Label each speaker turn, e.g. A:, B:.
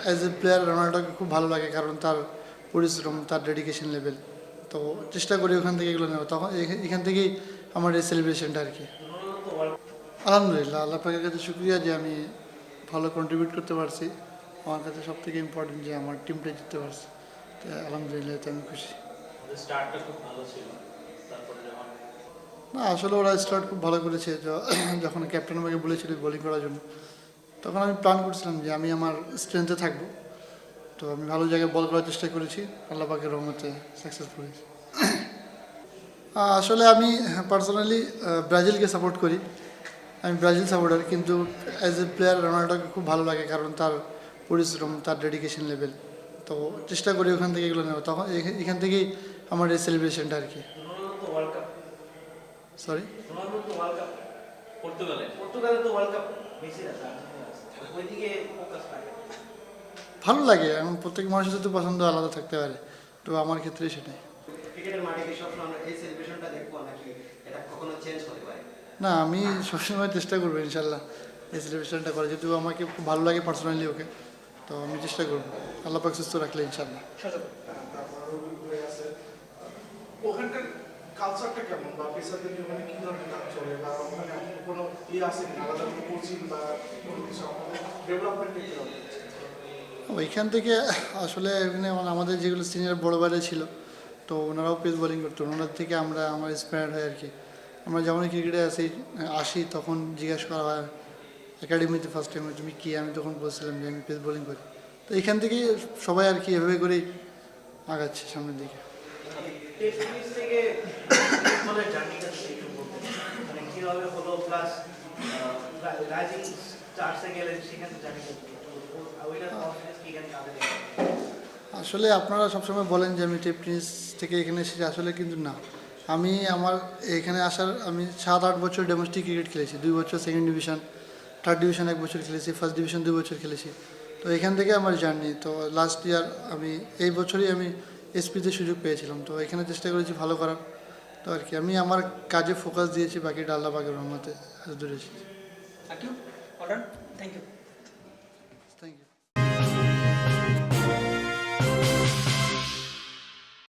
A: As a player রোনাল্ডোকে খুব ভালো লাগে, কারণ তার পরিশ্রম, তার ডেডিকেশন লেভেল। তো চেষ্টা করি ওখান থেকে এগুলো নেওয়া, তখন এখান থেকেই আমার এই সেলিব্রেশনটা আর কি। আলহামদুলিল্লাহ, আল্লাহ পাকের কাছে শুক্রিয়া যে আমি ভালো কন্ট্রিবিউট করতে পারছি। আমার কাছে সব থেকে ইম্পর্টেন্ট যে আমার টিমটা জিততে পারছে, তো আলহামদুলিল্লাহ এতে আমি খুশি।
B: স্টার্টটা খুব ভালো ছিল, তারপরে যখন
A: না আসলে ওরা স্টার্ট খুব ভালো করেছে। যখন ক্যাপ্টেন আমাকে বলেছিল বোলিং করার জন্য, তখন আমি প্ল্যান করছিলাম যে আমি আমার স্ট্রেংথে থাকবো। তো আমি ভালো জায়গায় বল করার চেষ্টা করেছি, আল্লাহ পাকের রহমতে সাকসেসফুল হয়েছি। আসলে আমি পার্সোনালি ব্রাজিলকে সাপোর্ট করি। আমি ব্রাজিল সাপোর্টার, কিন্তু অ্যাজ এ প্লেয়ার রোনাল্ডোকে খুব ভালো লাগে, কারণ তার পরিশ্রম, তার ডেডিকেশন লেভেল। তো চেষ্টা করি ওখান থেকে এগুলো নেওয়া, তখন এখান থেকেই আমার এই সেলিব্রেশনটা আর কি।
B: রোনালদো তো ওয়ার্ল্ড কাপ,
A: সরি,
B: রোনালদো তো ওয়ার্ল্ড কাপ পর্তুগালে তো ওয়ার্ল্ড কাপ মেসির আছে, ওইদিকে ফোকাস থাকে।
A: ভালো লাগে, এখন প্রত্যেক মানুষের তো পছন্দ আলাদা থাকতে পারে, তো আমার ক্ষেত্রে সেটাই।
C: ক্রিকেটের মাঠে কি সবসময় আমরা এই সেলিব্রেশনটা দেখবো নাকি এটা কখনো চেঞ্জ হতে পারে?
A: না, আমি সবসময় চেষ্টা করবো ইনশাল্লাহ এই সেলিব্রেশনটা করা, যেহেতু আমাকে খুব ভালো লাগে পার্সোনালি ওকে। তো আমি চেষ্টা করবো, আল্লাহ পাক সুস্থ রাখলে ইনশাল্লাহ।
D: ওখানকার কালচারটা কেমন, বা পেশাদের ওখানে কি ধরনের কাজ চলে, বা ওখানে কোনো আছে কিনা আলাদা কোনো কোচিং বা কোনো কিছু আমাদের ডেভেলপমেন্ট করতে হবে?
A: ওইখান থেকে আসলে এখানে আমাদের যেগুলো সিনিয়র বড় বাইরে ছিল, তো ওনারাও পেস বোলিং করতো, ওনার থেকে আমার ইন্সপায়ার্ড হয় আর কি। আমরা যেমন ক্রিকেটে আসি তখন জিজ্ঞাসা করা হয় একাডেমিতে ফার্স্ট টাইমে তুমি কি, আমি তখন বলছিলাম যে আমি পেস বোলিং করি। তো এখান থেকেই সবাই আর কি এভাবে করেই আগাচ্ছে সামনের দিকে।
C: টেস্ট সিরিজ থেকে ফুটবলের জার্নিটা একটু বলতে, মানে কিভাবে হলো, প্লাস রাইজিং স্টার্সে গেলেন সেখানে জার্নিটা ওইটার কনফিডেন্স কি এখানে কাজে লেগে?
A: আসলে আপনারা সবসময় বলেন যে আমি টেনিস থেকে এখানে এসেছি, আসলে কিন্তু না। আমার এখানে আমি 7-8 বছর ডোমেস্টিক ক্রিকেট খেলেছি, 2 বছর সেকেন্ড ডিভিশন, থার্ড ডিভিশন 1 বছর খেলেছি, ফার্স্ট ডিভিশন 2 বছর খেলেছি। তো এখান থেকে আমার জার্নি। তো লাস্ট ইয়ার এই বছরই আমি এসপিতে সুযোগ পেয়েছিলাম, তো এখানে চেষ্টা করেছি ভালো করার। তো আর কি আমি আমার কাজে ফোকাস দিয়েছি, বাকিটা আল্লাহ পাকের রহমতে এত দূরে এসেছি।
E: Thank you. All done. Thank you.